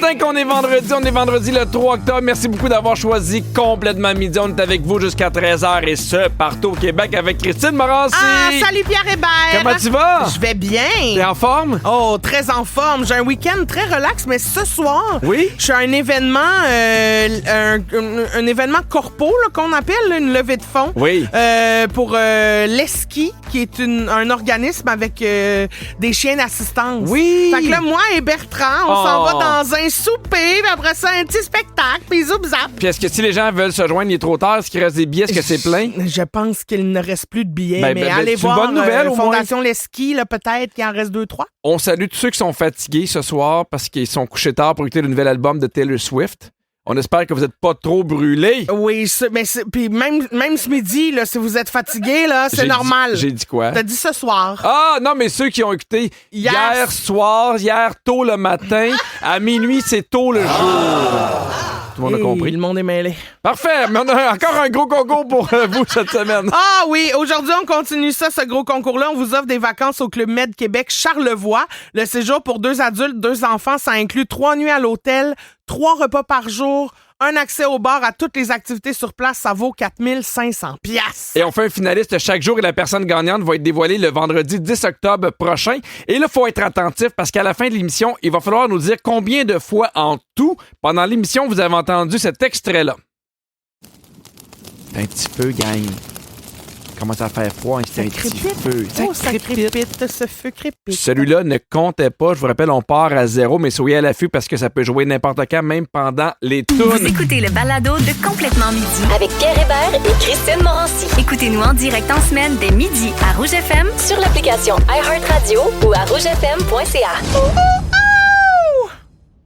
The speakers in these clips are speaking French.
certain qu'on est vendredi. On est vendredi le 3 octobre. Merci beaucoup d'avoir choisi Complètement Midi. On est avec vous jusqu'à 13h et ce, partout au Québec avec Christine Morancy. Ah, salut Pierre Hébert. Comment tu vas? Je vais bien. T'es en forme? Oh, très en forme. J'ai un week-end très relax, mais ce soir, Oui? je suis à un événement, un événement corpo là, qu'on appelle là, une levée de fonds. Oui. Pour l'ESKI, qui est un organisme avec des chiens d'assistance. Oui. Fait que là, moi et Bertrand, on s'en va dans un souper, puis après ça, un petit spectacle, puis zoup zap. Puis est-ce que si les gens veulent se joindre, il est trop tard, est-ce qu'il reste des billets, est-ce que c'est plein? Je pense qu'il ne reste plus de billets, mais allez c'est une voir bonne nouvelle, au moins. Fondation Leski, là, peut-être qu'il en reste 2-3. On salue tous ceux qui sont fatigués ce soir parce qu'ils sont couchés tard pour écouter le nouvel album de Taylor Swift. On espère que vous n'êtes pas trop brûlés. Oui, puis même ce midi, là, si vous êtes fatigué, là, c'est normal. J'ai dit quoi? T'as dit ce soir. Ah, non, mais ceux qui ont écouté hier soir, hier tôt le matin, à minuit, c'est tôt le jour. Tout le monde a compris. Le monde est mêlé. Parfait, mais on a encore un gros concours pour vous cette semaine. Ah oui, aujourd'hui, on continue ça, ce gros concours-là. On vous offre des vacances au Club Med Québec Charlevoix. Le séjour pour 2 adultes, 2 enfants, ça inclut 3 nuits à l'hôtel, 3 repas par jour, un accès au bar, à toutes les activités sur place, ça vaut 4500$. Et on fait un finaliste chaque jour et la personne gagnante va être dévoilée le vendredi 10 octobre prochain. Et là, il faut être attentif parce qu'à la fin de l'émission, il va falloir nous dire combien de fois en tout, pendant l'émission, vous avez entendu cet extrait-là. Un petit peu, gang. Commence à faire froid, c'est un petit feu. Ça crépite, ce feu crépite. Celui-là ne comptait pas. Je vous rappelle, on part à 0, mais soyez à l'affût parce que ça peut jouer n'importe quand, même pendant les tunes. Vous écoutez le balado de Complètement Midi. Avec Pierre Hébert et Christine Morancy. Écoutez-nous en direct en semaine dès midi à Rouge FM, Sur l'application iHeartRadio ou à rougefm.ca.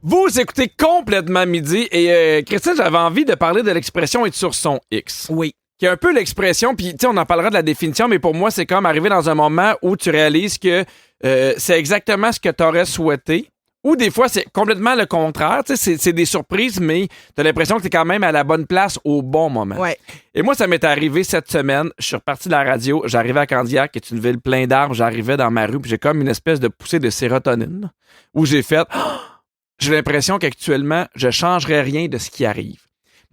Vous écoutez Complètement Midi et Christine, j'avais envie de parler de l'expression être sur son X. Oui. Qui est un peu l'expression, puis tu sais, on en parlera de la définition, mais pour moi, c'est comme arriver dans un moment où tu réalises que c'est exactement ce que tu aurais souhaité. Ou des fois, c'est complètement le contraire. Tu sais, c'est des surprises, mais tu as l'impression que tu es quand même à la bonne place au bon moment. Ouais. Et moi, ça m'est arrivé cette semaine. Je suis reparti de la radio. J'arrivais à Candiac, qui est une ville pleine d'arbres. J'arrivais dans ma rue, puis j'ai comme une espèce de poussée de sérotonine où j'ai fait... J'ai l'impression qu'actuellement, je changerais rien de ce qui arrive.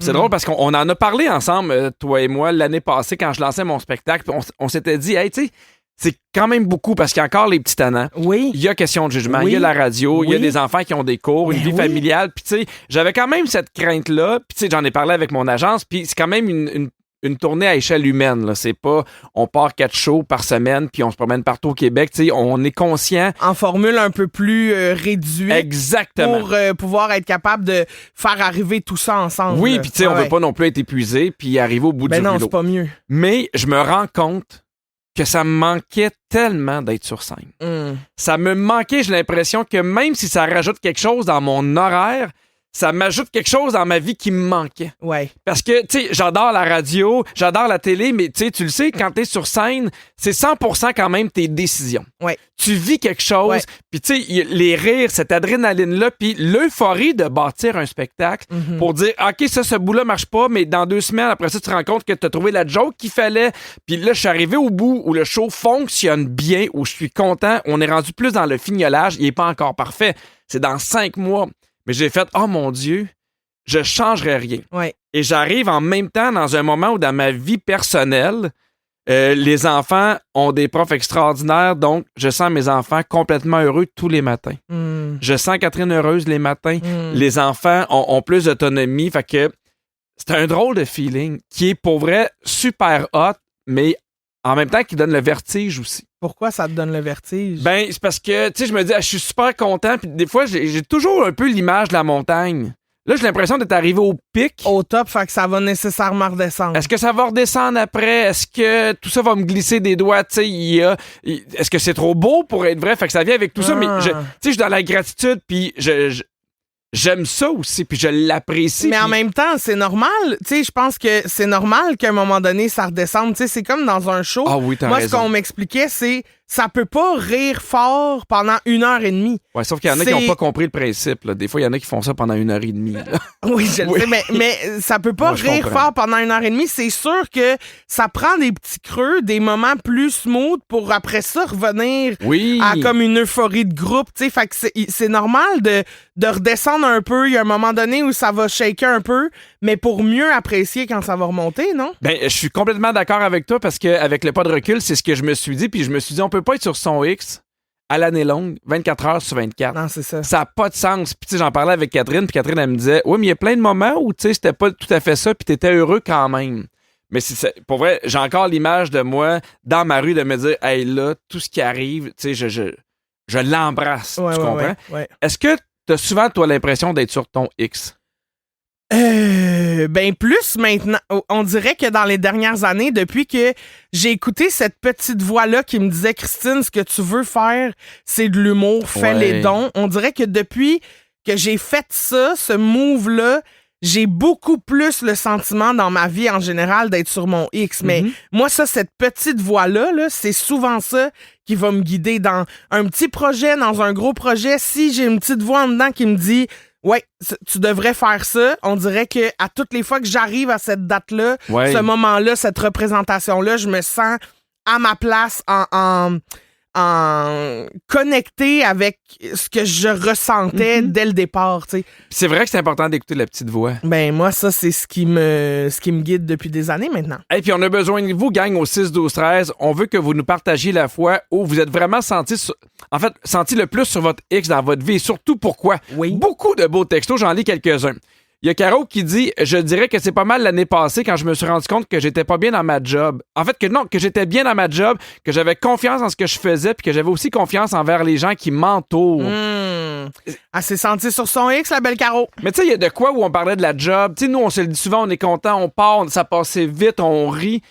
C'est drôle parce qu'on en a parlé ensemble, toi et moi, l'année passée, quand je lançais mon spectacle. On s'était dit, hey, tu sais, c'est quand même beaucoup parce qu'il y a encore les petits tannants. Oui. Il y a question de jugement, Oui. il y a la radio, il y a Oui. des enfants qui ont des cours, une vie familiale. Puis, tu sais, j'avais quand même cette crainte-là. Puis, tu sais, j'en ai parlé avec mon agence. Puis, c'est quand même une tournée à échelle humaine. Là. C'est pas, on part 4 shows par semaine puis on se promène partout au Québec. Tu sais, on est conscient. En formule un peu plus réduite. Exactement. Pour pouvoir être capable de faire arriver tout ça ensemble. Oui, puis tu sais, on veut pas non plus être épuisé puis arriver au bout du non, rouleau. c'est pas mieux. Mais je me rends compte que ça me manquait tellement d'être sur scène. Ça me manquait, j'ai l'impression que même si ça rajoute quelque chose dans mon horaire, ça m'ajoute quelque chose dans ma vie qui me manquait. Ouais. Parce que, tu sais, j'adore la radio, j'adore la télé, mais tu sais, tu le sais, quand t'es sur scène, c'est 100% quand même tes décisions. Ouais. Tu vis quelque chose, puis tu sais, les rires, cette adrénaline-là, puis l'euphorie de bâtir un spectacle pour dire, OK, ce bout-là marche pas, mais dans 2 semaines, après ça, tu te rends compte que t'as trouvé la joke qu'il fallait, puis là, je suis arrivé au bout où le show fonctionne bien, où je suis content, on est rendu plus dans le fignolage, il est pas encore parfait. C'est dans 5 mois. Mais j'ai fait, oh mon Dieu, je changerais rien. Ouais. Et j'arrive en même temps dans un moment où dans ma vie personnelle, les enfants ont des profs extraordinaires, donc je sens mes enfants complètement heureux tous les matins. Je sens Catherine heureuse les matins. Les enfants ont plus d'autonomie, fait que c'est un drôle de feeling qui est pour vrai super hot, mais en même temps qui donne le vertige aussi. Pourquoi ça te donne le vertige? Ben, c'est parce que, tu sais, je me dis, je suis super content, puis des fois, j'ai toujours un peu l'image de la montagne. Là, j'ai l'impression d'être arrivé au pic. Au top, fait que ça va nécessairement redescendre. Est-ce que ça va redescendre après? Est-ce que tout ça va me glisser des doigts? Tu sais, est-ce que c'est trop beau pour être vrai? Fait que ça vient avec tout ça, mais tu sais, je suis dans la gratitude, puis j'aime ça aussi, puis je l'apprécie. Mais en même temps, c'est normal. Tu sais, je pense que c'est normal qu'à un moment donné, ça redescende. Tu sais, c'est comme dans un show. Ah oui, t'as Moi, raison. ce qu'on m'expliquait, c'est ça peut pas rire fort pendant 1h30. Ouais, sauf qu'il y en a qui n'ont pas compris le principe. Là. Des fois, il y en a qui font ça pendant 1h30. Là. Oui, je le sais, mais ça peut pas rire fort pendant 1h30. C'est sûr que ça prend des petits creux, des moments plus smooth pour après ça revenir à comme une euphorie de groupe. T'sais. Fait que c'est normal de redescendre un peu. Il y a un moment donné où ça va shaker un peu, mais pour mieux apprécier quand ça va remonter, non? Ben, je suis complètement d'accord avec toi parce qu'avec le pas de recul, c'est ce que je me suis dit. Puis je me suis dit, on peut pas être sur son X à l'année longue, 24 heures sur 24. Non, c'est ça. Ça n'a pas de sens. Puis, tu sais, j'en parlais avec Catherine, puis Catherine, elle me disait, oui, mais il y a plein de moments où, tu sais, c'était pas tout à fait ça, puis t'étais heureux quand même. Mais pour vrai, j'ai encore l'image de moi dans ma rue de me dire, hey, là, tout ce qui arrive, tu sais, je l'embrasse. Tu comprends? Ouais. Est-ce que t'as souvent, toi, l'impression d'être sur ton X? Ben plus maintenant. On dirait que dans les dernières années, depuis que j'ai écouté cette petite voix-là qui me disait « Christine, ce que tu veux faire, c'est de l'humour, fais les dons », on dirait que depuis que j'ai fait ça, ce move-là, j'ai beaucoup plus le sentiment dans ma vie en général d'être sur mon X. Mais moi, cette petite voix-là, c'est souvent ça qui va me guider dans un petit projet, dans un gros projet. Si j'ai une petite voix en dedans qui me dit « Ouais, tu devrais faire ça », on dirait que à toutes les fois que j'arrive à cette date-là, ce moment-là, cette représentation-là, je me sens à ma place en connecté avec ce que je ressentais dès le départ, tu sais. C'est vrai que c'est important d'écouter la petite voix. Ben moi, ça, c'est ce qui me guide depuis des années maintenant. Et puis on a besoin de vous, gang, au 6-12-13. On veut que vous nous partagiez la fois où vous êtes vraiment senti le plus sur votre X dans votre vie. Et surtout, pourquoi? Oui. Beaucoup de beaux textos, j'en lis quelques-uns. Il y a Caro qui dit « Je dirais que c'est pas mal l'année passée quand je me suis rendu compte que j'étais pas bien dans ma job. En fait, que j'étais bien dans ma job, que j'avais confiance en ce que je faisais puis que j'avais aussi confiance envers les gens qui m'entourent. Elle s'est sentie sur son X, la belle Caro. Mais tu sais, il y a de quoi où on parlait de la job. Tu sais, nous, on se le dit souvent, on est content, on part, ça passait vite, on rit.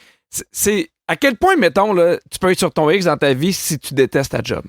C'est à quel point, mettons, là, tu peux être sur ton X dans ta vie si tu détestes ta job?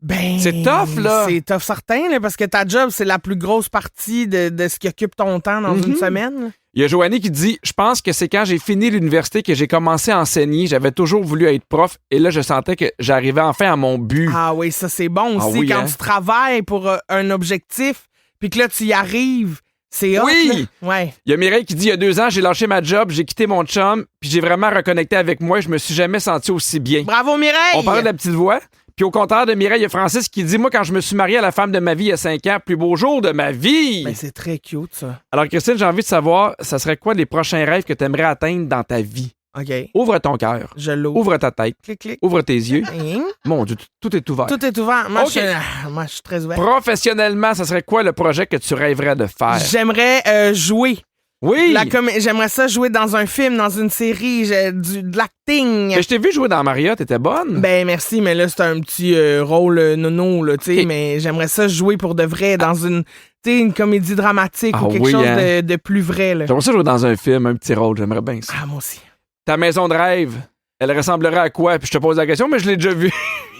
Ben, c'est tough, là. C'est tough certain, là, parce que ta job, c'est la plus grosse partie de ce qui occupe ton temps dans une semaine. Il y a Joanie qui dit « Je pense que c'est quand j'ai fini l'université que j'ai commencé à enseigner. J'avais toujours voulu être prof et là, je sentais que j'arrivais enfin à mon but. » Ah oui, ça, c'est bon aussi. Quand tu travailles pour un objectif puis que là, tu y arrives, c'est hot. Oui! Là. Ouais. Il y a Mireille qui dit « Il y a 2 ans, j'ai lâché ma job, j'ai quitté mon chum puis j'ai vraiment reconnecté avec moi. Je me suis jamais senti aussi bien. » Bravo, Mireille! On parlait de la petite voix. Puis au contraire de Mireille, il y a Francis qui dit « Moi, quand je me suis marié à la femme de ma vie il y a 5 ans, plus beau jour de ma vie! » Ben, c'est très cute, ça. Alors, Christine, j'ai envie de savoir, ça serait quoi les prochains rêves que tu aimerais atteindre dans ta vie? OK. Ouvre ton cœur. Je l'ouvre. Ouvre ta tête. Clic, clic. Ouvre tes yeux. Mon Dieu, tout est ouvert. Tout est ouvert. Moi, okay. moi je suis très ouvert. Professionnellement, ça serait quoi le projet que tu rêverais de faire? J'aimerais jouer. Oui! J'aimerais ça jouer dans un film, dans une série, de l'acting. Mais je t'ai vu jouer dans Maria, t'étais bonne? Ben merci, mais là, c'est un petit rôle nono, là, tu sais, mais j'aimerais ça jouer pour de vrai dans une comédie dramatique ou quelque chose de plus vrai, là. J'aimerais ça jouer dans un film, un petit rôle, j'aimerais bien ça. Ah, moi aussi. Ta maison de rêve, elle ressemblerait à quoi? Puis je te pose la question, mais je l'ai déjà vue.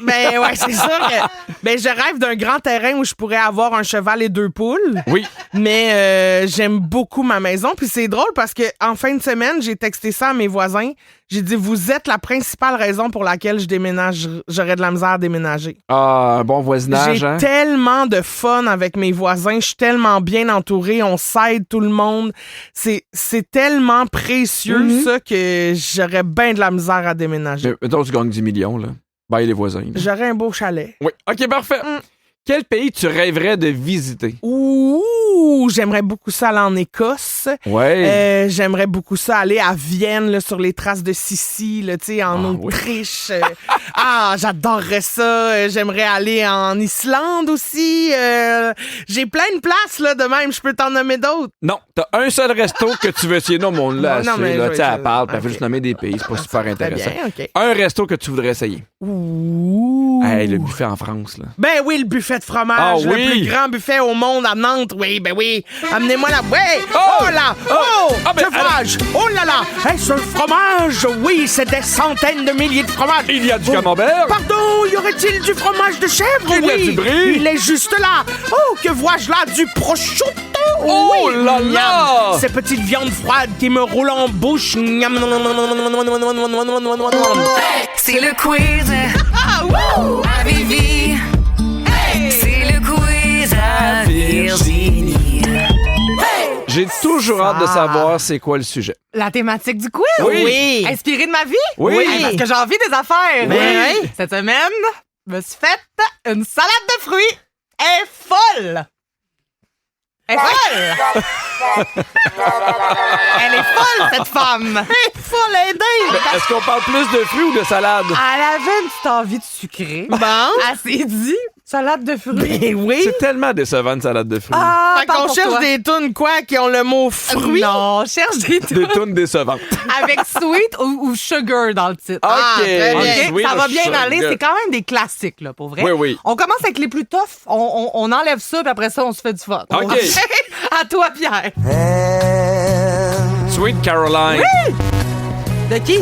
Ben ouais, c'est sûr que je rêve d'un grand terrain où je pourrais avoir un cheval et 2 poules. Oui. Mais j'aime beaucoup ma maison. Puis c'est drôle parce que en fin de semaine, j'ai texté ça à mes voisins. J'ai dit, vous êtes la principale raison pour laquelle je déménage. J'aurais de la misère à déménager. Ah, un bon voisinage, J'ai tellement de fun avec mes voisins. Je suis tellement bien entourée. On s'aide tout le monde. C'est tellement précieux, ça, que j'aurais bien de la misère à déménager. Mettons, tu gagnes 10 millions, là. Bye les voisins. Là. J'aurais un beau chalet. Oui. OK, parfait. Quel pays tu rêverais de visiter? Ouh, j'aimerais beaucoup ça aller en Écosse. Ouais. J'aimerais beaucoup ça aller à Vienne, là, sur les traces de Sissi, là, en Autriche. Oui. J'adorerais ça. J'aimerais aller en Islande aussi. J'ai plein de places, là, de même. Je peux t'en nommer d'autres. Non, t'as un seul resto que tu veux essayer. Non, mon là, non, mais là, tu sais, elle parle, puis elle fait juste nommer des pays. C'est pas super intéressant. Bien, okay. Un resto que tu voudrais essayer. Ouh. Hey, le buffet en France, là. Ben oui, le buffet de fromage. Le plus grand buffet au monde à Nantes. Oui, ben oui. Amenez-moi là. Ouais. Oh là. Oh. Fromage. Oh là là. Est-ce un fromage? Oui, c'est des centaines de milliers de fromages. Il y a du camembert. Pardon, y aurait-il du fromage de chèvre? Il y a du brie. Il est juste là. Oh, que vois-je là? Du prosciutto. Oh là là. Ces petites viandes froides qui me roulent en bouche. C'est le quiz. Ah À Vivi, c'est le quiz à Virginie. J'ai toujours hâte de savoir c'est quoi le sujet. La thématique du quiz? Oui. Inspirée de ma vie? Oui. Hey, parce que j'ai envie des affaires. Oui. Cette semaine, je me suis faite une salade de fruits. Elle est folle! Elle est folle! Elle est folle, cette femme! Hey, faut l'aider! Est-ce qu'on parle plus de fruits ou de salade? Elle avait une petite envie de sucrer. Bon. Elle s'est dit, salade de fruits. Ben oui. C'est tellement décevant une salade de fruits. Ah, Fait parle qu'on pour cherche toi. des tunes, quoi, qui ont le mot fruit. Non, on cherche des Des tunes décevantes. avec sweet ou sugar dans le titre. Ah, OK. très bien. OK? Sweet Ça va or bien sugar. aller. C'est quand même des classiques, là, pour vrai. Oui, oui. On commence avec les plus toughs. On enlève ça, puis après ça, on se fait du fun. OK. À toi, Pierre. Sweet Caroline. De qui?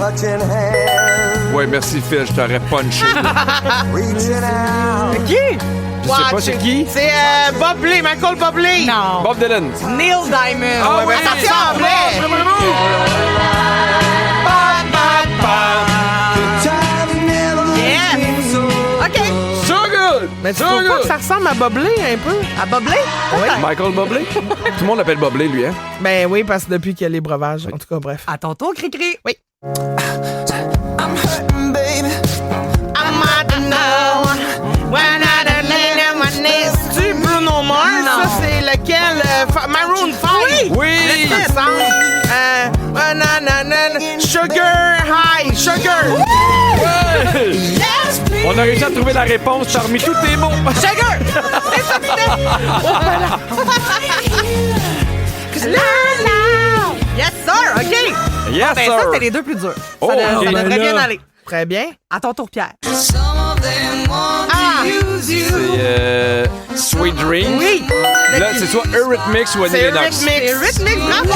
Oui, merci Phil, je t'aurais punché. De qui? Je sais pas c'est qui. C'est Bobley, Michael Bobley. Non. Bob Dylan. Neil Diamond. Ah oui. Ça ressemblait. Yes. OK. So good! Mais tu So trouves pas good! que ça ressemble à Bobley un peu? À Boblé? Michael Bublé? Tout le monde l'appelle Bublé, lui, hein? Ben oui, parce que depuis qu'il y a les breuvages. En tout cas, bref. À ton tour, Cricri. Oui. C'est-tu Bruno Mars? Non. Ça, c'est lequel? Maroon 5. Oui! Le nanana, Sugar High. Sugar. On a réussi à trouver la réponse parmi tous tes mots. Sugar! Yes, sir! OK. Yes, Ben, sir! ça, c'était les deux plus durs. Oh, ça, OK. ça devrait bien Là. aller. Très bien. À ton tour, Pierre. Ah! C'est Sweet Dreams. Oui. Là, c'est soit Eurythmics ou Annie C'est Lennox. Eurythmics. Rhythmic, bravo!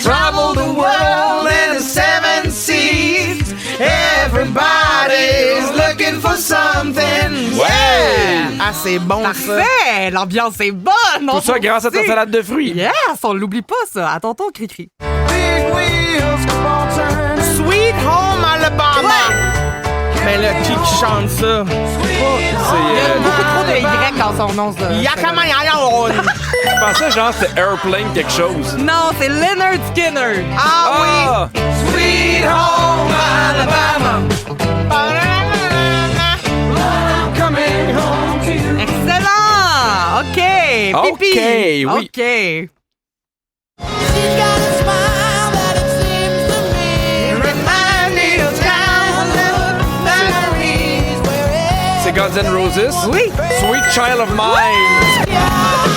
Travel the world in the seven seas. Everybody's looking for something. Ouais. Ah, c'est bon, ça. Parfait! L'ambiance est bonne! Tout ça grâce à ta salade de fruits. Yes! On l'oublie pas, ça. À ton tour, Cricri. Sweet Home Alabama. Mais là, qui chante ça? C'est, Il y a beaucoup trop de Y dans son nom, ça. Yakamayayon. je pensais genre c'était Airplane quelque chose. Non, c'est Leonard Skinner. Ah! Sweet Home Alabama. Coming home to you. Excellent! OK. OK, Pipi. oui. OK. C'est Guns N' Roses. Oui. Sweet Child of Mine.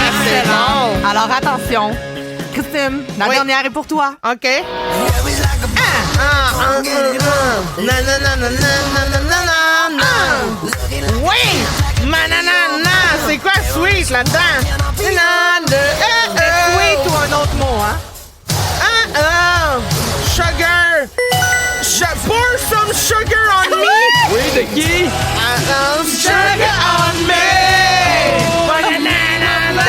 Excellent. Alors, attention. Christine, la Oui. dernière est pour toi. OK. Oui! Mananana! C'est quoi sweet là-dedans? Sweet ou un autre mot, hein? Sugar! Pour some sugar on me! Oui, de qui? Sugar on me! Banana!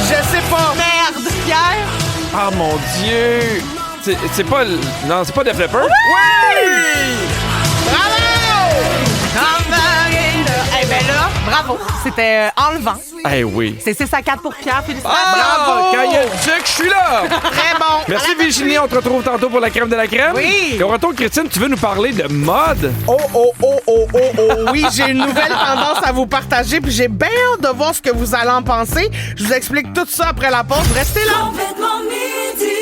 Je sais pas. Merde, Pierre. Ah, mon Dieu! C'est pas... Non, c'est pas Def Leppard? Bravo! Eh ben là, bravo. C'était enlevant. Eh oui. C'est 6-4 pour Pierre. Félicitations. Ah! Quand il y a le duc, je suis là! Très bon. Merci Virginie, on te retrouve tantôt pour la crème de la crème. Oui. Et au retour, Christine, tu veux nous parler de mode? Oh. Oui, j'ai une nouvelle tendance à vous partager, puis j'ai bien hâte de voir ce que vous allez en penser. Je vous explique tout ça après la pause. Restez là.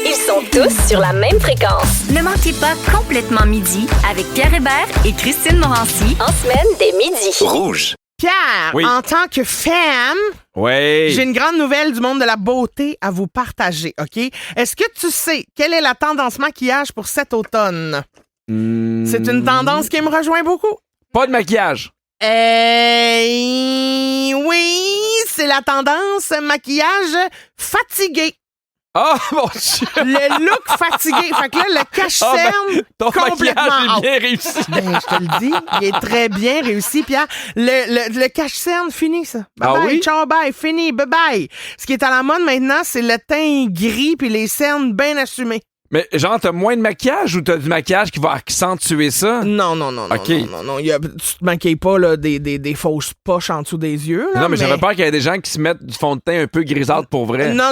Ils sont tous sur la même fréquence. Ne manquez pas Complètement Midi avec Pierre Hébert et Christine Morancy. En semaine, dès midi. Rouge. Pierre, Oui. en tant que femme, Oui. j'ai une grande nouvelle du monde de la beauté à vous partager, OK? Est-ce que tu sais quelle est la tendance maquillage pour cet automne? C'est une tendance qui me rejoint beaucoup. Pas de maquillage. Oui, c'est la tendance maquillage fatigué. Ah, mon Dieu! Le look fatigué. Fait que là, le cache-cerne ton complètement maquillage est out. bien réussi. Ben, je te le dis, il est très bien réussi, Pierre. Le cache-cerne, fini, ça. Bye bye, oui? ciao, bye, fini, bye bye. Ce qui est à la mode maintenant, c'est le teint gris puis les cernes bien assumées. Mais genre, t'as moins de maquillage ou t'as du maquillage qui va accentuer ça? Non, OK. non. Tu te maquilles pas là, des fausses poches en dessous des yeux. Là, Non, mais j'avais peur qu'il y ait des gens qui se mettent du fond de teint un peu grisâtre pour vrai. Non.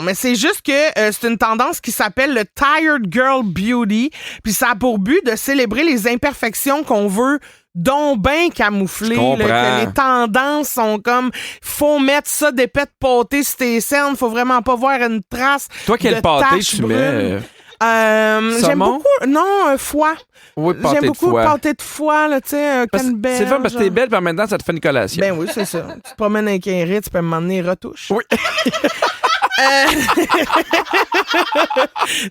Mais c'est juste que c'est une tendance qui s'appelle le Tired Girl Beauty. Puis ça a pour but de célébrer les imperfections qu'on veut donc bien camoufler. Je comprends. Que les tendances sont comme, faut mettre ça d'épais de pâté sur tes cernes. Faut vraiment pas voir une trace. Toi, quel de pâté taches tu brunes. mets? J'aime Saumon? beaucoup. Non, foie. Oui, pâté J'aime de beaucoup foie. le pâté de foie, là, tu sais, Parce- canneberge. C'est le fun parce que t'es belle, puis en même temps, ça te fait une collation. Ben oui, c'est ça. Tu te promènes avec un riz, tu peux m'emmener retouche. Oui.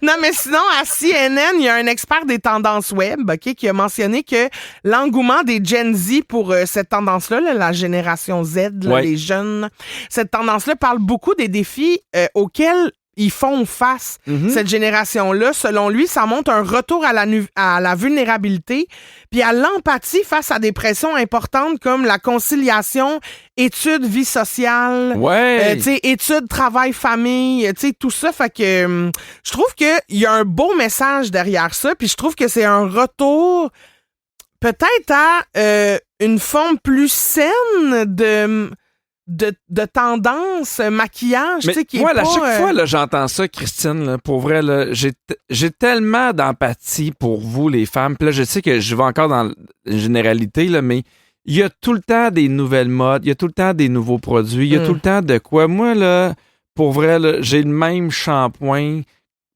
Non, mais sinon, à CNN, il y a un expert des tendances web, OK, qui a mentionné que l'engouement des Gen Z pour cette tendance-là, là, la génération Z, là, Ouais. les jeunes, cette tendance-là parle beaucoup des défis auxquels ils font face, cette génération-là. Selon lui, ça montre un retour à la vulnérabilité puis à l'empathie face à des pressions importantes comme la conciliation, études, vie sociale, Ouais. tu sais, études, travail, famille, tu sais, tout ça. Fait que je trouve qu'il y a un beau message derrière ça, puis je trouve que c'est un retour peut-être à une forme plus saine de tendance, maquillage, tu Mais sais, qui moi, est à pas... chaque fois, là, j'entends ça, Christine, là, pour vrai, là, j'ai tellement d'empathie pour vous, les femmes. Puis là, je sais que je vais encore dans la généralité, là, mais il y a tout le temps des nouvelles modes, il y a tout le temps des nouveaux produits, il y a tout le temps de quoi. Moi, là, pour vrai, là, j'ai le même shampoing,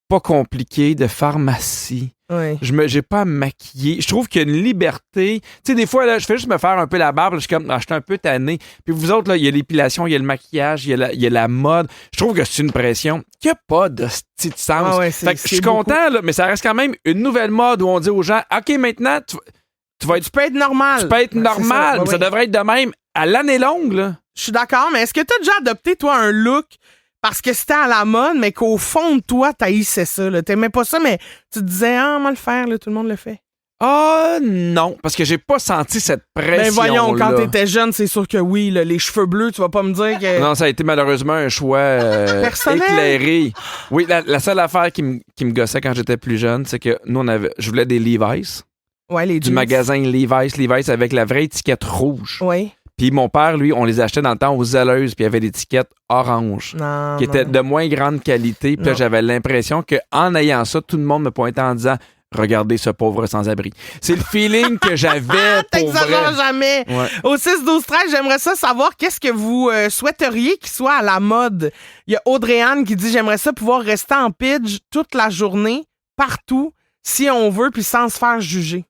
pas compliqué, de pharmacie. Ouais. J'ai pas à me maquiller. Je trouve qu'il y a une liberté. Tu sais, des fois, là, je fais juste me faire un peu la barbe. Là, je suis comme, je suis un peu tanné. Puis vous autres, là, il y a l'épilation, il y a le maquillage, il y a la mode. Je trouve que c'est une pression qui a pas de style de sens. Ah ouais, fait que je suis beaucoup. content, là, mais ça reste quand même une nouvelle mode où on dit aux gens, OK, maintenant, tu vas être, Tu peux être normal. tu peux être Ouais, c'est normal. ça. Ouais, Mais ça ouais. devrait être de même à l'année longue, là. Je suis d'accord, mais est-ce que t'as déjà adopté, toi, un look parce que c'était à la mode, mais qu'au fond de toi, t'haïssais ça, là? T'aimais pas ça, mais tu te disais, on va le faire, là, tout le monde le fait. Ah, non, parce que j'ai pas senti cette pression. Ben voyons, quand t'étais jeune, c'est sûr que oui, là, les cheveux bleus, tu vas pas me dire que... Non, ça a été malheureusement un choix Personnel? éclairé. Oui, la seule affaire qui me gossait quand j'étais plus jeune, c'est que nous, je voulais des Levi's, Ouais, les du jeans. magasin Levi's avec la vraie étiquette rouge. Oui. Puis mon père, lui, on les achetait dans le temps aux Zelleuses, puis il y avait l'étiquette orange, Non, qui était non. de moins grande qualité. Puis là, Non. j'avais l'impression qu'en ayant ça, tout le monde me pointait en disant « Regardez ce pauvre sans-abri ». C'est le feeling que j'avais pour T'exagères vrai. jamais. Ouais. Au 6-12-13, j'aimerais ça savoir qu'est-ce que vous souhaiteriez qu'il soit à la mode. Il y a Audrey-Anne qui dit « J'aimerais ça pouvoir rester en pidge toute la journée, partout, si on veut, puis sans se faire juger. »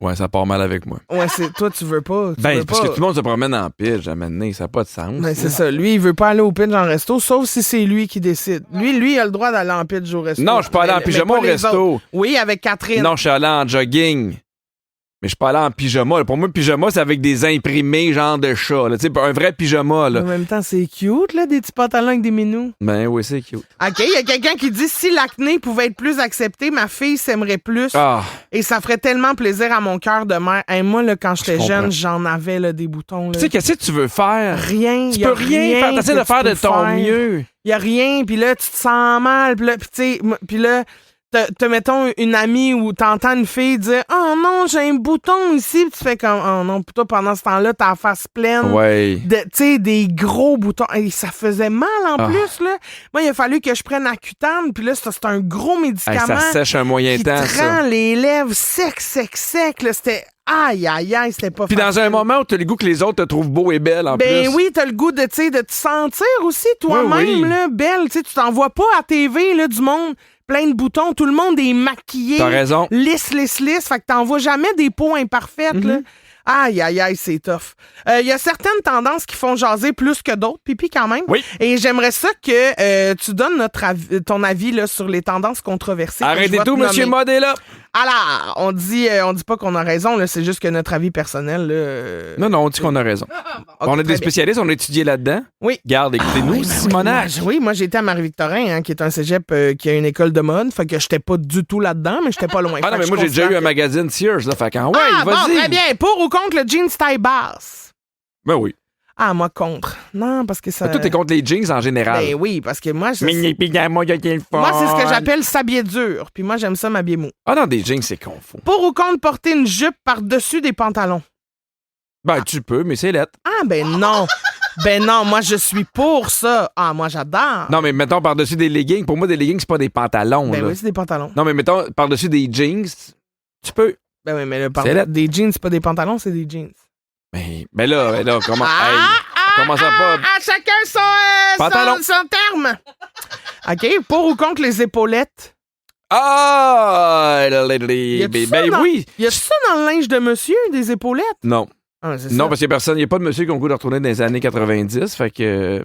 Ouais, ça part mal avec moi. Ouais, c'est toi, tu veux pas. Tu Ben, veux parce pas. que tout le monde se promène en pile, jamais donné, ça n'a pas de sens. Ben, c'est ça. Lui, il veut pas aller au pitch en resto, sauf si c'est lui qui décide. Lui, il a le droit d'aller en pitch au resto. Non, je suis pas allé en Mais pyjama pas au les resto. autres. Oui, avec Catherine. Non, je suis allé en jogging. Mais je suis pas allé en pyjama. Pour moi, le pyjama, c'est avec des imprimés genre de chat. Là. Tu sais, un vrai pyjama. En Là. même temps, c'est cute, là, des petits pantalons avec des minous. Ben oui, c'est cute. OK, il y a quelqu'un qui dit si l'acné pouvait être plus accepté, ma fille s'aimerait plus Ah, et ça ferait tellement plaisir à mon cœur de mère. Hey, moi, là, quand j'étais comprends. jeune, j'en avais là, des boutons. Là. tu sais, qu'est-ce que tu veux faire? Rien. Tu y a peux rien faire. T'essaies que de faire tu de peux ton faire. mieux. Il y a rien, puis là, tu te sens mal, puis là, puis tu sais, puis là, t'as, mettons, une amie où t'entends une fille dire « Oh non, j'ai un bouton ici », puis tu fais comme « Oh non », puis toi, pendant ce temps-là, t'as la face pleine. Ouais. Tu sais, des gros boutons. Et ça faisait mal en Ah. plus, là. Moi, il a fallu que je prenne Accutane, puis là, c'est un gros Hey, médicament ça sèche un moyen qui temps, te ça. rend les lèvres sec, là. C'était aïe, c'était pas Puis dans facile. un moment où tu as le goût que les autres te trouvent beau et belle en Ben plus. oui, t'as le goût de, tu sais, de te sentir aussi toi-même, Oui, oui. là, belle. Tu sais, tu t'en vois pas à TV, là, du monde, plein de boutons. Tout le monde est maquillé. T'as raison. Lisse. Fait que t'en vois jamais des peaux imparfaites, là. Aïe, aïe, aïe, c'est tough. Il y a certaines tendances qui font jaser plus que d'autres, Pipi, quand même. Oui. Et j'aimerais ça que tu donnes ton avis là, sur les tendances controversées. Arrêtez tout, Monsieur Modella. Alors, on dit pas qu'on a raison, là, c'est juste que notre avis personnel. Là, Non, on dit qu'on a raison. On est des spécialistes, on a étudié là-dedans. Oui. Garde, écoutez-nous, Simonac. Oui, moi, j'étais à Marie-Victorin, qui est un cégep qui a une école de mode. Fait que j'étais pas du tout là-dedans, mais j'étais pas loin. Ah non, mais moi, j'ai déjà eu un magazine Sears, là. Fait qu'en Bon, vas-y. très bien. Pour ou contre le jeans taille basse? Ben oui. Ah, moi, contre. Non, parce que ça... Toi, t'es contre les jeans en général. Ben oui, parce que moi, Moi, c'est ce que j'appelle s'habiller dur. Puis moi, j'aime ça m'habiller mou. Ah non, des jeans, c'est confus. Pour ou contre porter une jupe par-dessus des pantalons? Ben, tu peux, mais c'est lettre. Ah, ben non. Ben non, moi, je suis pour ça. Ah, moi, j'adore. Non, mais mettons par-dessus des leggings. Pour moi, des leggings, c'est pas des pantalons. Ben là. oui, c'est des pantalons. Non, mais mettons par-dessus des jeans, tu peux. Ben oui, mais C'est lettre. des jeans, c'est pas des pantalons, c'est des jeans. Mais là, comment. Comment ça pas? Chacun Pantalon. son terme. OK, pour ou contre les épaulettes? Ah! Y a-tu ça Ben dans- oui! Y a ça dans le linge de monsieur, des épaulettes? Non. Ah, c'est Non, ça. parce qu'il n'y a pas de monsieur qui a le goût de retourner dans les années 90. Fait que.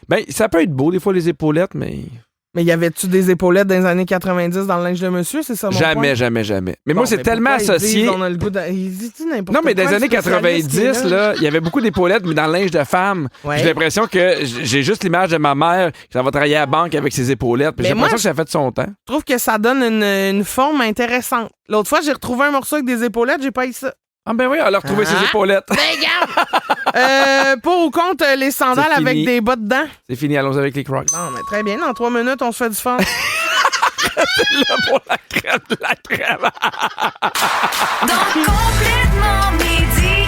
Ben, ça peut être beau, des fois, les épaulettes, mais. Mais y avait-tu des épaulettes dans les années 90 dans le linge de monsieur? C'est ça mon point? Jamais. Mais Bon, moi, c'est tellement pourquoi ils associé. disent, on a le goût de... Ils disent n'importe Non, mais dans quoi, les années le spécialiste qui est 90, là, il y avait beaucoup d'épaulettes, mais dans le linge de femme. Ouais. J'ai l'impression que j'ai juste l'image de ma mère qui s'en va travailler à la banque avec ses épaulettes. Puis Mais j'ai l'impression moi, que ça fait de son temps. Je trouve que ça donne une forme intéressante. L'autre fois, j'ai retrouvé un morceau avec des épaulettes, j'ai pas eu ça. Ah ben oui, elle a retrouvé ses épaulettes. Pour ou contre les sandales C'est fini. avec des bas dedans? C'est fini, allons avec les Crocs. Bon, mais très bien. Dans 3 minutes, on se fait du fun. Là pour la crème de la crème. Donc complètement midi,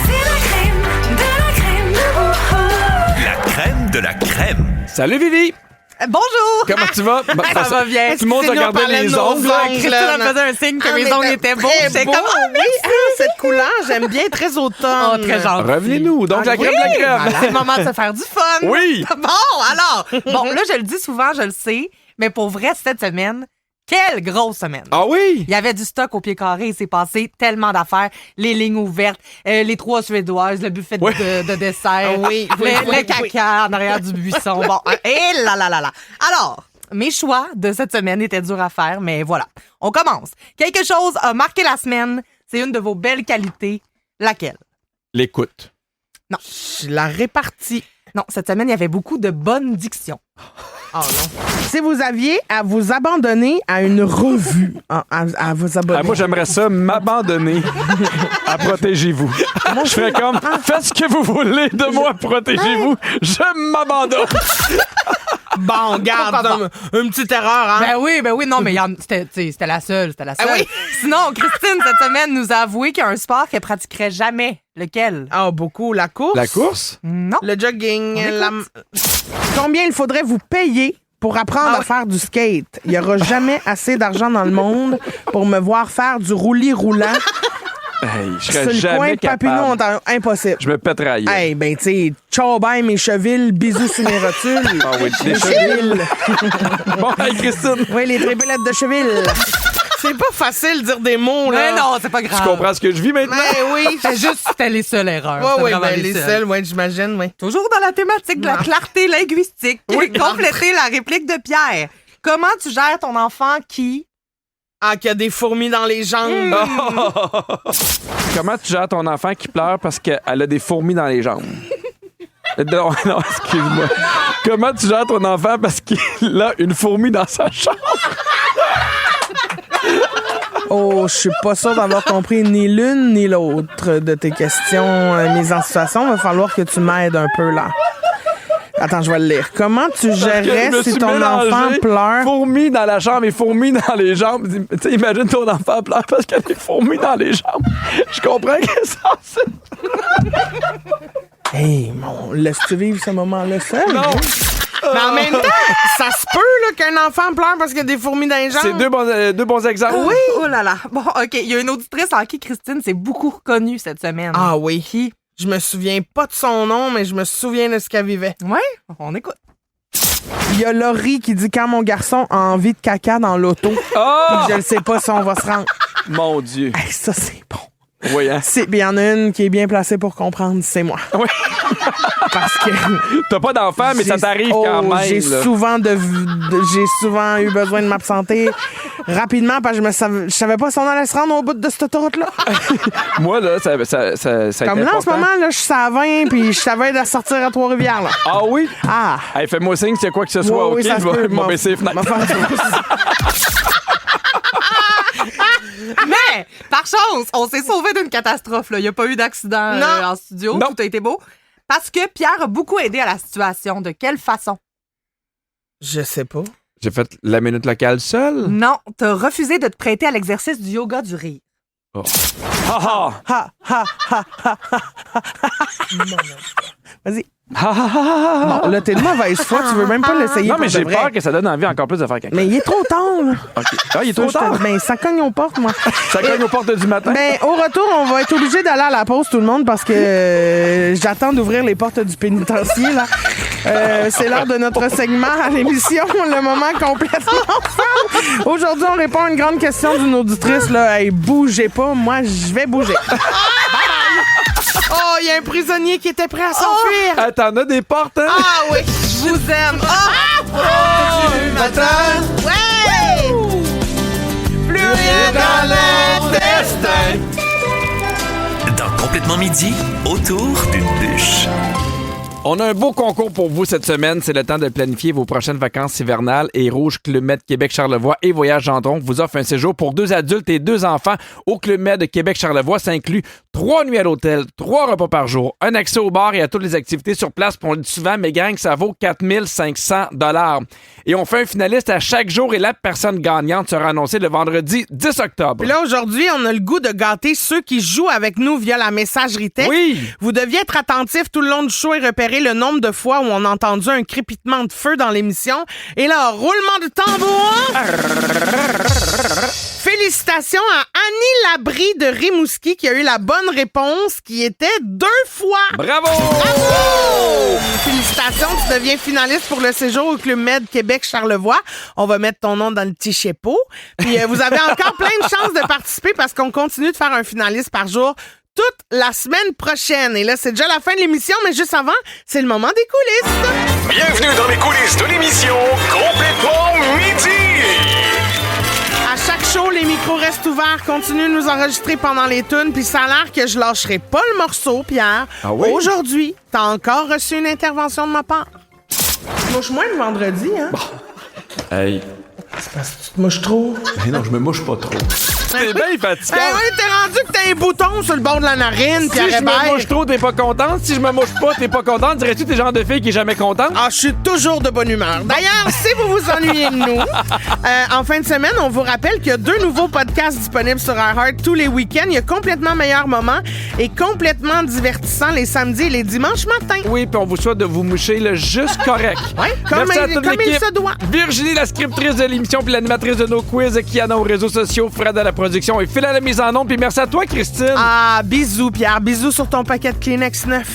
c'est la crème de la crème. Salut Vivi! Bonjour! Comment tu vas? Ça va bien. Tout le monde Excusez-nous, on regardait parlait de les nos ongles. ongles. Christine là, me faisait un signe que Ah, mes mais ongles étaient beaux. très J'étais beau, comme, oui. Cette couleur, j'aime bien, très automne. oh, très gentil. Revenez-nous. Donc, la crème de la crème. Voilà, c'est le moment de se faire du fun. Oui. Bon, alors, là, je le dis souvent, je le sais, mais pour vrai, cette semaine, quelle grosse semaine. Ah oui? Il y avait du stock au pied carré. Il s'est passé tellement d'affaires. Les lignes ouvertes, les 3 Suédoises, le buffet Oui. de dessert, Ah oui, oui, le oui, caca en arrière du buisson. Bon, et là. Alors, mes choix de cette semaine étaient durs à faire, mais voilà. On commence. Quelque chose a marqué la semaine. C'est une de vos belles qualités. Laquelle? L'écoute. Je la répartis. Non, cette semaine, il y avait beaucoup de bonne diction. Oh non. Si vous aviez à vous abandonner à une revue, à vous abonner. Ah, moi, j'aimerais ça m'abandonner à Protégez-vous. Je ferais comme, faites ce que vous voulez de moi, Protégez-vous. Je m'abandonne. Bon, garde, Pourquoi une petite erreur, hein? Ben oui, non, mais c'était la seule, Ah oui? Sinon, Christine, cette semaine, nous a avoué qu'il y a un sport qu'elle pratiquerait jamais. Lequel? Ah, beaucoup. La course. La course? Non. Le jogging. On Combien il faudrait vous payer pour apprendre à faire du skate? Il n'y aura jamais assez d'argent dans le monde pour me voir faire du roulis-roulant Hey, je sur serais le coin jamais de Papineau. capable. Impossible. Je me pèterais ailleurs. Hey, ben, tu sais, ciao, bye, mes chevilles, bisous sur mes rotules. Ah oui, mes les chevilles. Bon, hey, Christine, Oui, les triplettes de cheville. C'est pas facile de dire des mots, là. Mais non, c'est pas grave. tu comprends ce que je vis maintenant? Mais oui. C'était les seules erreurs. Oui, C'était oui, vraiment ben, les seuls, oui, j'imagine, oui. Toujours dans la thématique de la clarté linguistique. Compléter la réplique de Pierre. Comment tu gères ton enfant qui... Ah, qu'il y a des fourmis dans les jambes. Comment tu gères ton enfant qui pleure parce qu'elle a des fourmis dans les jambes? Non, excuse-moi. Comment tu gères ton enfant parce qu'il a une fourmi dans sa chambre? Oh, je suis pas sûre d'avoir compris ni l'une ni l'autre de tes questions mises en situation. Va falloir que tu m'aides un peu, là. Attends, je vais le lire. Comment tu gérerais Je me si suis ton mélangé enfant pleure? Fourmis dans la chambre et fourmis dans les jambes. Tu sais, imagine ton enfant pleure parce qu'il y a des fourmis dans les jambes. Je comprends que ça, c'est... Hey, mon, laisse-tu vivre ce moment-là seul? Non! Mais en même temps, ça se peut là, qu'un enfant pleure parce qu'il y a des fourmis dans les jambes. C'est deux bons exemples. Oui. Oh là là. Bon, OK. Il y a une auditrice en qui Christine s'est beaucoup reconnue cette semaine. Ah oui. Qui? Je me souviens pas de son nom, mais je me souviens de ce qu'elle vivait. Ouais, on écoute. Il y a Laurie qui dit quand mon garçon a envie de caca dans l'auto. Oh! Je ne sais pas si on va se rendre. Mon Dieu. Hey, ça, c'est bon. Oui, hein? Il y en a une qui est bien placée pour comprendre, c'est moi. Oui. Parce que... T'as pas d'enfant, mais ça t'arrive quand même. J'ai souvent eu besoin de m'absenter rapidement parce que je savais pas si on allait se rendre au bout de cette autoroute-là. Moi, là, ça Comme là, en ce moment, là, je suis à 20 puis je savais de sortir à Trois-Rivières. Là. Ah oui? Ah! Hey, fais-moi signe s'il y a quoi que ce soit, Oui, OK? ça se peut. Je vais baisser les fenêtres. Mais, par chance, on s'est sauvé d'une catastrophe. Il n'y a pas eu d'accident en studio. Non. Tout a été beau. Parce que Pierre a beaucoup aidé à la situation. De quelle façon? Je sais pas. J'ai fait la minute locale seule? Non, t'as refusé de te prêter à l'exercice du yoga du rire. Oh. Ha ha! Ha, ha, ha, ha, ha, ha. Vas-y. Ha ha ha! Bon, là, t'es de mauvaise foi. Tu veux même pas l'essayer. Non, mais pour de j'ai vrai. peur que ça donne envie encore plus de faire quelque chose. Mais il est trop tard, là. OK. Ah, il est trop tard. Ben, ça cogne aux portes, moi. Ça cogne aux portes du matin. Ben, au retour, on va être obligé d'aller à la pause, tout le monde, parce que j'attends d'ouvrir les portes du pénitencier, là. C'est l'heure de notre segment à l'émission, le moment complètement ensemble. Aujourd'hui, on répond à une grande question d'une auditrice, là. Hey, bougez pas, moi, je vais bouger. Oh, il y a un prisonnier qui était prêt à s'enfuir. Ah, t'en as des portes, hein? Ah oui, Je vous aime. du matin. Ouais! Plus rien dans l'intestin. Dans Complètement Midi, autour d'une bûche. On a un beau concours pour vous cette semaine. C'est le temps de planifier vos prochaines vacances hivernales. Et Rouge Club Med Québec-Charlevoix et Voyage Gendron vous offre un séjour pour 2 adultes et 2 enfants au Club Med Québec-Charlevoix. Ça inclut 3 nuits à l'hôtel, 3 repas par jour, un accès au bar et à toutes les activités sur place. Puis on le dit souvent, mais gang, ça vaut 4 500 $. Et on fait un finaliste à chaque jour et la personne gagnante sera annoncée le vendredi 10 octobre. Puis là, aujourd'hui, on a le goût de gâter ceux qui jouent avec nous via la messagerie texte. Oui! Vous deviez être attentifs tout le long du show et repérer le nombre de fois où on a entendu un crépitement de feu dans l'émission. Et là, roulement de tambour. Félicitations à Annie Labrie de Rimouski qui a eu la bonne réponse, qui était 2 fois. Bravo! Bravo! Félicitations, tu deviens finaliste pour le séjour au Club Med Québec-Charlevoix. On va mettre ton nom dans le petit chapeau. Puis vous avez encore plein de chances de participer parce qu'on continue de faire un finaliste par jour toute la semaine prochaine. Et là, c'est déjà la fin de l'émission, mais juste avant, c'est le moment des coulisses. Bienvenue dans les coulisses de l'émission Complètement Midi. À chaque show, les micros restent ouverts. Continuez de nous enregistrer pendant les tunes. Puis ça a l'air que je lâcherai pas le morceau, Pierre. Ah oui? Aujourd'hui, t'as encore reçu une intervention de ma part. Tu mouches moins le vendredi, hein? Hey. C'est parce que tu te mouches trop. Mais non, je me mouche pas trop. C'est bien fatigant. Ben oui, t'es rendu que t'as un bouton sur le bord de la narine, Si Pierre je me Hébert. mouche trop, t'es pas contente. Si je me mouche pas, t'es pas contente. Dirais-tu que t'es le genre de fille qui est jamais contente? Ah, je suis toujours de bonne humeur. D'ailleurs, si vous vous ennuyez de nous, en fin de semaine, on vous rappelle qu'il y a 2 nouveaux podcasts disponibles sur iHeart tous les week-ends. Il y a Complètement Meilleur Moment et Complètement Divertissant les samedis et les dimanches matins. Oui, puis on vous souhaite de vous moucher le juste correct. Oui, comme Merci à toute il l'équipe. se doit. Virginie, la scriptrice de l'émission puis l'animatrice de nos quiz, Kiana aux réseaux sociaux, Fred à la production et Phil à la mise en onde. Puis merci à toi, Christine. Ah, bisous, Pierre. Bisous sur ton paquet de Kleenex neuf.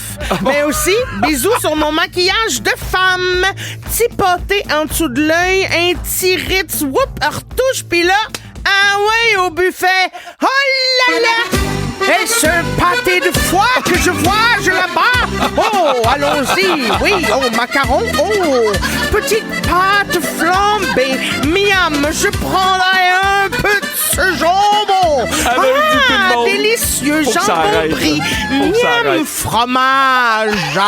Mais aussi, bisous sur mon maquillage de femme. Petit pâté en dessous de l'œil, un petit ritz, whoop, retouche, puis là, ah ouais, au buffet. Oh là là! Et ce pâté de foie que je vois, là-bas. Oh, allons-y. Oui, oh, macaron. Oh, petite pâte flambée. Miam, je prendrai un peu de ce jambon. Avec du tout le monde. Délicieux Faut que ça jambon arrête. brie. Faut que ça Miam, arrête. fromage.